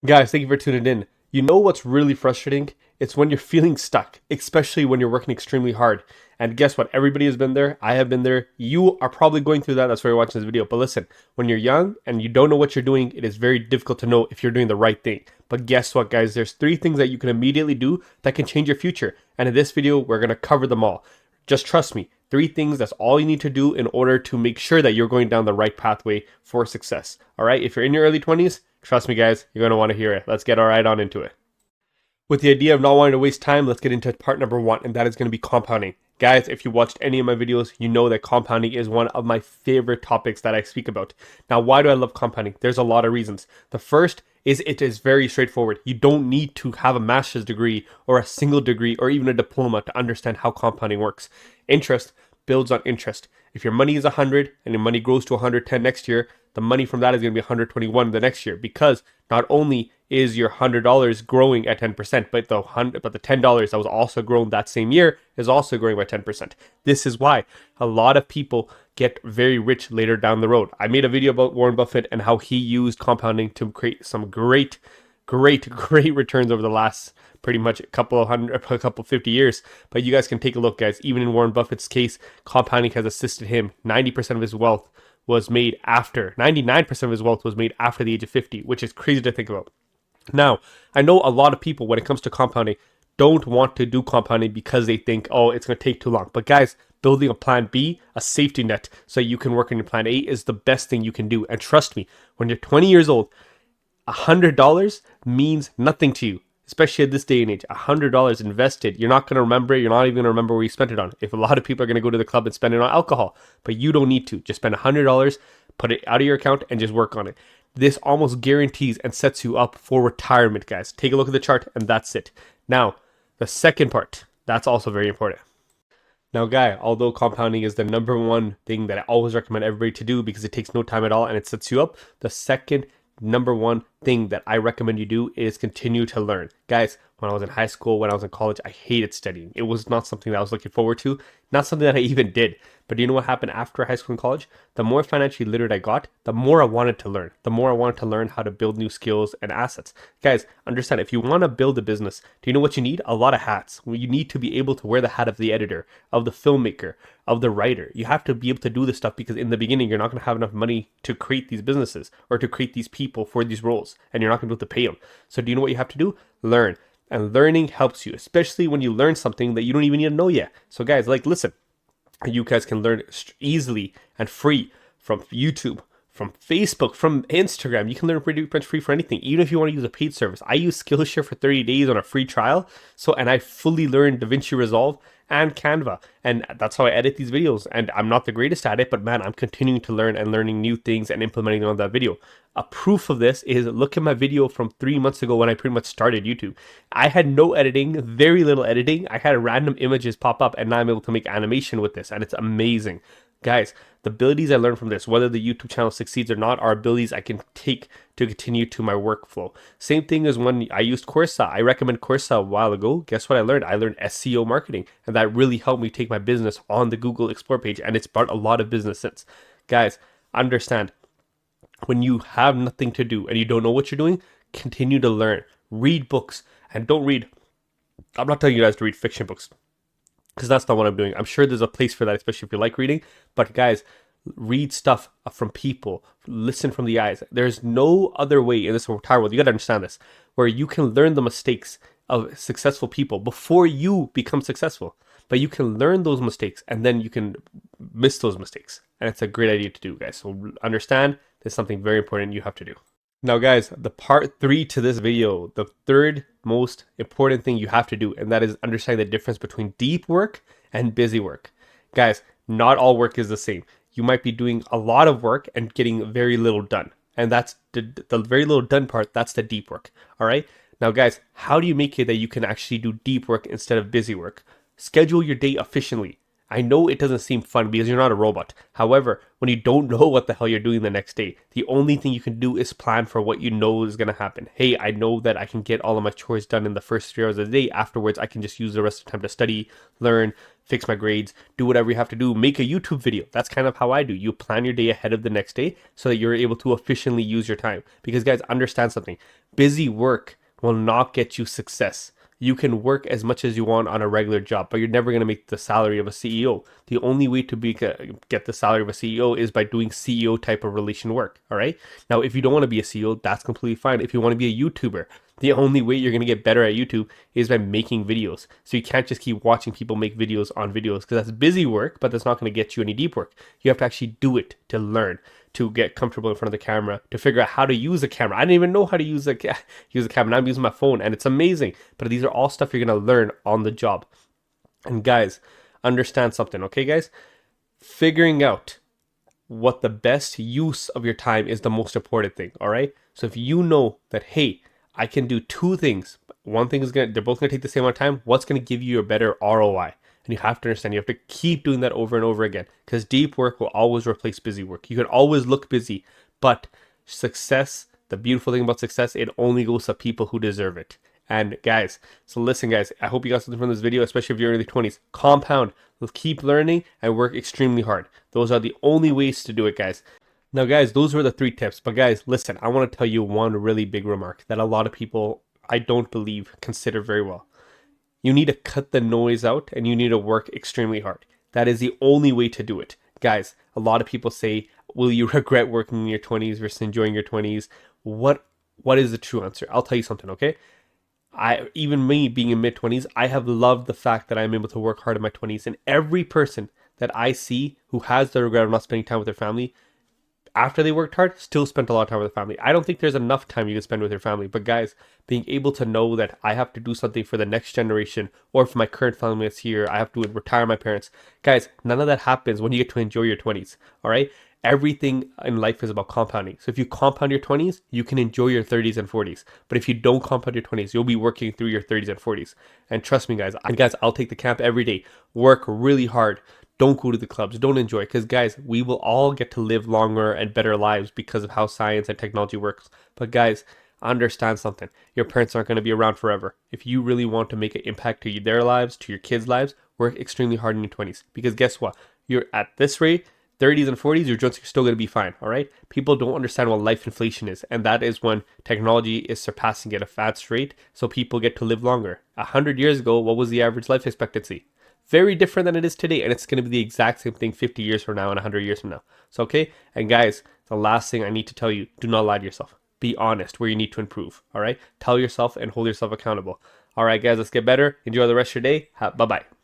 Guys, thank you for tuning in. You know what's really frustrating? It's when you're feeling stuck, especially when you're working extremely hard. And guess what? Everybody has been there. I have been there. You are probably going through that. That's why you're watching this video. But listen, when you're young and you don't know what you're doing, it is very difficult to know if you're doing the right thing. But guess what, guys? There's 3 things that you can immediately do that can change your future. And in this video, we're going to cover them all. Just trust me. 3 things, that's all you need to do in order to make sure that you're going down the right pathway for success. All right? If you're in your early 20s, trust me, guys, you're going to want to hear it. Let's get right on into it. With the idea of not wanting to waste time, let's get into part number 1, and that is going to be compounding. Guys, if you watched any of my videos, you know that compounding is one of my favorite topics that I speak about. Now, why do I love compounding? There's a lot of reasons. The first is it is very straightforward. You don't need to have a master's degree or a single degree or even a diploma to understand how compounding works. Interest builds on interest. If your money is 100 and your money grows to 110 next year, the money from that is going to be 121 the next year, because not only is your $100 growing at 10%, but the $10 that was also grown that same year is also growing by 10%. This is why a lot of people get very rich later down the road. I made a video about Warren Buffett and how he used compounding to create some great returns over the last pretty much a couple 50 years. But you guys can take a look, guys. Even in Warren Buffett's case, compounding has assisted him. 90% of his wealth was made after 99% of his wealth was made after the age of 50, which is crazy to think about. Now, I know a lot of people, when it comes to compounding, don't want to do compounding because they think, oh, it's going to take too long. But guys, building a plan B, a safety net, so you can work on your plan A is the best thing you can do. And trust me, when you're 20 years old, $100 means nothing to you, especially at this day and age. $100 invested, you're not going to remember it. You're not even going to remember where you spent it on. If a lot of people are going to go to the club and spend it on alcohol, but you don't need to. Just spend $100, put it out of your account, and just work on it. This almost guarantees and sets you up for retirement, guys. Take a look at the chart, and that's it. Now, the second part, that's also very important. Now, guy, although compounding is the number one thing that I always recommend everybody to do because it takes no time at all and it sets you up, the second number one thing that I recommend you do is continue to learn. Guys, when I was in high school, when I was in college, I hated studying. It was not something that I was looking forward to, not something that I even did. But do you know what happened after high school and college? The more financially literate I got, the more I wanted to learn. The more I wanted to learn how to build new skills and assets. Guys, understand, if you want to build a business, do you know what you need? A lot of hats. You need to be able to wear the hat of the editor, of the filmmaker, of the writer. You have to be able to do this stuff because in the beginning, you're not going to have enough money to create these businesses or to create these people for these roles, and you're not going to be able to pay them. So do you know what you have to do? Learn. And learning helps you, especially when you learn something that you don't even need to know yet. So guys, listen, you guys can learn easily and free from YouTube, from Facebook, from Instagram. You can learn pretty much free for anything, even if you want to use a paid service. I use Skillshare for 30 days on a free trial. And I fully learned DaVinci Resolve and Canva. And that's how I edit these videos. And I'm not the greatest at it, but man, I'm continuing to learn and learning new things and implementing them on that video. A proof of this is look at my video from 3 months ago when I pretty much started YouTube. I had no editing, very little editing. I had random images pop up and now I'm able to make animation with this and it's amazing. Guys, the abilities I learned from this, whether the YouTube channel succeeds or not, are abilities I can take to continue to my workflow. Same thing as when I used Corsa. I recommend Corsa a while ago. Guess what I learned? I learned SEO marketing, and that really helped me take my business on the Google Explore page, and it's brought a lot of business since. Guys, understand, when you have nothing to do and you don't know what you're doing, continue to learn. Read books, and don't read. I'm not telling you guys to read fiction books, because that's not what I'm doing. I'm sure there's a place for that, especially if you like reading. But guys, read stuff from people. Listen from the eyes. There's no other way in this entire world, you got to understand this, where you can learn the mistakes of successful people before you become successful. But you can learn those mistakes and then you can miss those mistakes. And it's a great idea to do, guys. So understand, there's something very important you have to do. Now guys, the part 3 to this video, the third most important thing you have to do, and that is understand the difference between deep work and busy work. Guys, not all work is the same. You might be doing a lot of work and getting very little done. And that's the very little done part, that's the deep work. All right. Now guys, how do you make it that you can actually do deep work instead of busy work? Schedule your day efficiently. I know it doesn't seem fun because you're not a robot. However, when you don't know what the hell you're doing the next day, the only thing you can do is plan for what you know is going to happen. Hey, I know that I can get all of my chores done in the first 3 hours of the day. Afterwards, I can just use the rest of the time to study, learn, fix my grades, do whatever you have to do, make a YouTube video. That's kind of how I do. You plan your day ahead of the next day so that you're able to efficiently use your time. Because guys, understand something. Busy work will not get you success. You can work as much as you want on a regular job, but you're never going to make the salary of a CEO. The only way to get the salary of a CEO is by doing CEO type of relation work. All right. Now, if you don't want to be a CEO, that's completely fine. If you want to be a YouTuber, the only way you're going to get better at YouTube is by making videos. So you can't just keep watching people make videos on videos, because that's busy work, but that's not going to get you any deep work. You have to actually do it to learn, to get comfortable in front of the camera, to figure out how to use a camera. I didn't even know how to use a camera. Now I'm using my phone and it's amazing. But these are all stuff you're going to learn on the job. And guys, understand something, okay guys? Figuring out what the best use of your time is the most important thing, all right? So if you know that, hey, I can do two things. One thing is they're both gonna take the same amount of time. What's gonna give you a better ROI? And you have to understand, you have to keep doing that over and over again, because deep work will always replace busy work. You can always look busy, but success, the beautiful thing about success, it only goes to people who deserve it. And guys, so listen guys, I hope you got something from this video, especially if you're in your early 20s. Compound, keep learning and work extremely hard. Those are the only ways to do it, guys. Now guys, those were the 3 tips. But guys, listen, I want to tell you one really big remark that a lot of people, I don't believe, consider very well. You need to cut the noise out and you need to work extremely hard. That is the only way to do it. Guys, a lot of people say, will you regret working in your 20s versus enjoying your 20s? What is the true answer? I'll tell you something, okay? Even me being in mid-20s, I have loved the fact that I'm able to work hard in my 20s. And every person that I see who has the regret of not spending time with their family, after they worked hard, still spent a lot of time with their family. I don't think there's enough time you can spend with your family. But guys, being able to know that I have to do something for the next generation, or for my current family that's here, I have to retire my parents. Guys, none of that happens when you get to enjoy your 20s, all right? Everything in life is about compounding. So if you compound your 20s, you can enjoy your 30s and 40s. But if you don't compound your 20s, you'll be working through your 30s and 40s. And trust me, guys, I'll take the camp every day. Work really hard. Don't go to the clubs. Don't enjoy. Because guys, we will all get to live longer and better lives because of how science and technology works. But guys, understand something. Your parents aren't going to be around forever. If you really want to make an impact to their lives, to your kids' lives, work extremely hard in your 20s. Because guess what? You're at this rate, 30s and 40s, your joints are still going to be fine, all right? People don't understand what life inflation is, and that is when technology is surpassing at a fast rate, so people get to live longer. 100 years ago, what was the average life expectancy? Very different than it is today, and it's going to be the exact same thing 50 years from now and 100 years from now. So, okay? And guys, the last thing I need to tell you, do not lie to yourself. Be honest where you need to improve, all right? Tell yourself and hold yourself accountable. All right, guys, let's get better. Enjoy the rest of your day. Bye-bye.